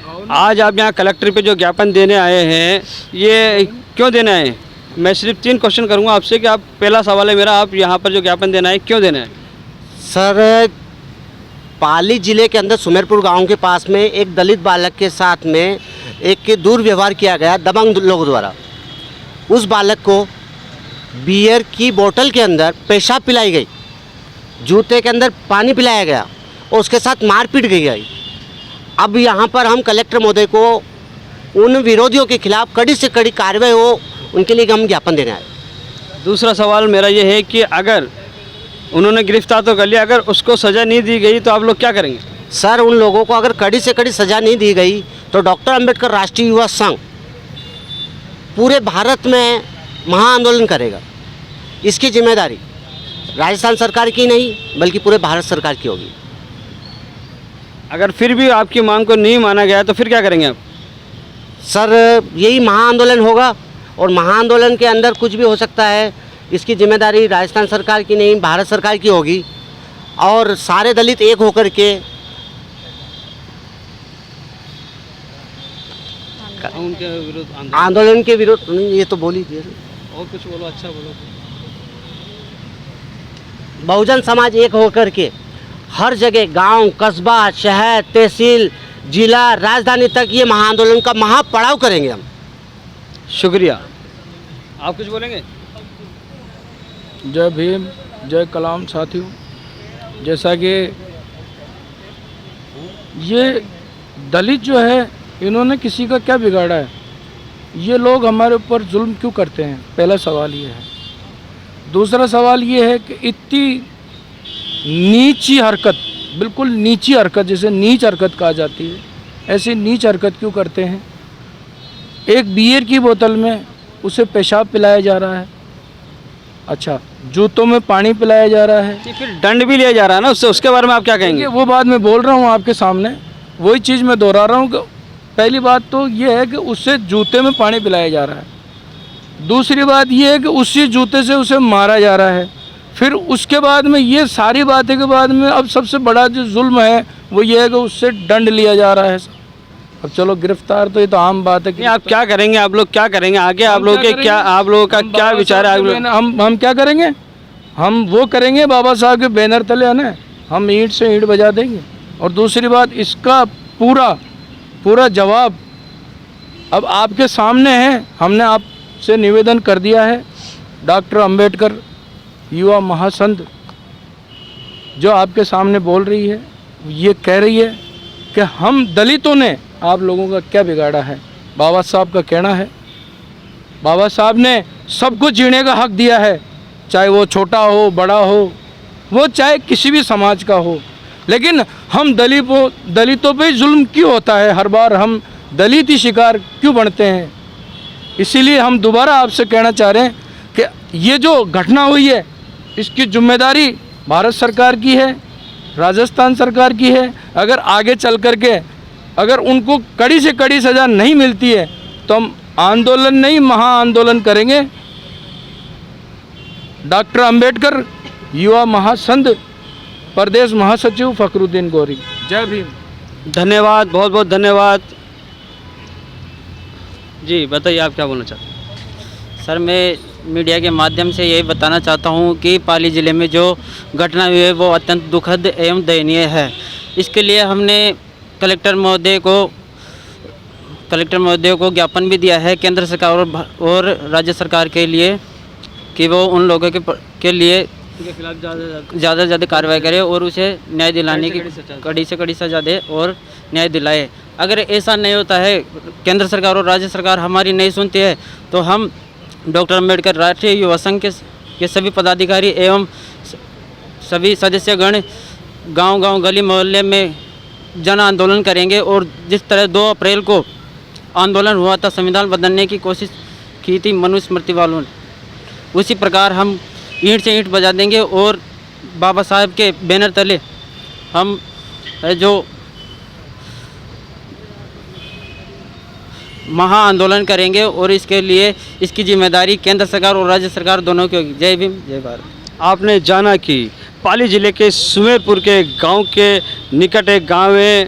आज आप यहाँ कलेक्टर पे जो ज्ञापन देने आए हैं, ये क्यों देने आए हैं? मैं सिर्फ 3 क्वेश्चन करूँगा आपसे कि आप, पहला सवाल है मेरा, आप यहाँ पर जो ज्ञापन देना है क्यों देना है? सर, पाली जिले के अंदर सुमेरपुर गांव के पास में एक दलित बालक के साथ में एक दुर्व्यवहार किया गया दबंग लोगों द्वारा। उस बालक को बियर की बोतल के अंदर पेशाब पिलाई गई, जूते के अंदर पानी पिलाया गया और उसके साथ मारपीट की गई। अब यहाँ पर हम कलेक्टर महोदय को उन विरोधियों के खिलाफ कड़ी से कड़ी कार्रवाई हो, उनके लिए हम ज्ञापन देने आए। दूसरा सवाल मेरा ये है कि अगर उन्होंने गिरफ्तार तो कर लिया, अगर उसको सज़ा नहीं दी गई तो आप लोग क्या करेंगे? सर, उन लोगों को अगर कड़ी से कड़ी सज़ा नहीं दी गई तो डॉक्टर अंबेडकर राष्ट्रीय युवा संघ पूरे भारत में महाआंदोलन करेगा। इसकी जिम्मेदारी राजस्थान सरकार की नहीं बल्कि पूरे भारत सरकार की होगी। अगर फिर भी आपकी मांग को नहीं माना गया तो फिर क्या करेंगे आप? सर, यही महाआंदोलन होगा और महाआंदोलन के अंदर कुछ भी हो सकता है। इसकी जिम्मेदारी राजस्थान सरकार की नहीं भारत सरकार की होगी और सारे दलित एक होकर के उनके विरुद्ध आंदोलन के विरुद्ध नहीं, ये तो बोल ही दिया। और कुछ बोलो, अच्छा बोलो। बहुजन समाज एक होकर के हर जगह गांव, कस्बा, शहर, तहसील, जिला, राजधानी तक ये महाआंदोलन का महापड़ाव करेंगे हम। शुक्रिया। आप कुछ बोलेंगे? जय भीम, जय कलाम। साथियों, जैसा कि ये दलित जो है, इन्होंने किसी का क्या बिगाड़ा है? ये लोग हमारे ऊपर जुल्म क्यों करते हैं? पहला सवाल ये है। दूसरा सवाल ये है कि इतनी नीची हरकत, बिल्कुल नीची हरकत, जिसे नीच हरकत कहा जाती है, ऐसी नीच हरकत क्यों करते हैं? एक बियर की बोतल में उसे पेशाब पिलाया जा रहा है, अच्छा, जूतों में पानी पिलाया जा रहा है, कि फिर दंड भी लिया जा रहा है ना उससे, उसके बारे में आप क्या कहेंगे? वो बात मैं बोल रहा हूँ आपके सामने, वही चीज़ मैं दोहरा रहा हूँ कि पहली बात तो ये है कि उससे जूते में पानी पिलाया जा रहा है। दूसरी बात ये है कि उसी जूते से उसे मारा जा रहा है। फिर उसके बाद में ये सारी बातें के बाद में अब सबसे बड़ा जो जुल्म है वो ये है कि उससे दंड लिया जा रहा है। अब चलो गिरफ्तार तो ये तो आम बात है कि आप क्या करेंगे? आप लोग क्या करेंगे आगे? आप लोगों के क्या, आप लोगों का क्या विचार है? हम क्या करेंगे? हम वो करेंगे बाबा साहब के बैनर तले है ना, हम ईंट से ईंट बजा देंगे। और दूसरी बात, इसका पूरा जवाब अब आपके सामने है। हमने आपसे निवेदन कर दिया है। डॉक्टर अंबेडकर युवा महासंघ जो आपके सामने बोल रही है, ये कह रही है कि हम दलितों ने आप लोगों का क्या बिगाड़ा है। बाबा साहब का कहना है, बाबा साहब ने सबको जीने का हक दिया है, चाहे वो छोटा हो, बड़ा हो, वो चाहे किसी भी समाज का हो। लेकिन हम दलितों पे जुल्म क्यों होता है? हर बार हम दलित ही शिकार क्यों बनते हैं? इसीलिए हम दोबारा आपसे कहना चाह रहे हैं कि ये जो घटना हुई है, इसकी जिम्मेदारी भारत सरकार की है, राजस्थान सरकार की है। अगर आगे चल कर के अगर उनको कड़ी से कड़ी सज़ा नहीं मिलती है तो हम आंदोलन नहीं महाआंदोलन करेंगे। डॉक्टर अंबेडकर युवा महासंघ प्रदेश महासचिव फखरुद्दीन गौरी। जय भीम। धन्यवाद, बहुत बहुत धन्यवाद। जी बताइए, आप क्या बोलना चाहते हैं? सर, मैं मीडिया के माध्यम से यही बताना चाहता हूं कि पाली ज़िले में जो घटना हुई है वो अत्यंत दुखद एवं दयनीय है। इसके लिए हमने कलेक्टर महोदय को ज्ञापन भी दिया है केंद्र सरकार और राज्य सरकार के लिए कि वो उन लोगों के लिए के खिलाफ ज़्यादा से ज़्यादा कार्रवाई करे और उसे न्याय दिलाने की कड़ी से कड़ी सजा दे और न्याय दिलाए। अगर ऐसा नहीं होता है, केंद्र सरकार और राज्य सरकार हमारी नहीं सुनती है, तो हम डॉक्टर अंबेडकर राष्ट्रीय युवा संघ के सभी पदाधिकारी एवं सभी सदस्यगण गांव-गांव, गली मोहल्ले में जन आंदोलन करेंगे। और जिस तरह 2 अप्रैल को आंदोलन हुआ था, संविधान बदलने की कोशिश की थी मनुस्मृति वालों ने, उसी प्रकार हम ईंट से ईंट बजा देंगे और बाबा साहब के बैनर तले हम जो महाआंदोलन करेंगे और इसके लिए इसकी जिम्मेदारी केंद्र सरकार और राज्य सरकार दोनों की होगी। जय भीम, जय भारत। आपने जाना कि पाली जिले के सुमेरपुर के गांव के निकट एक गांव है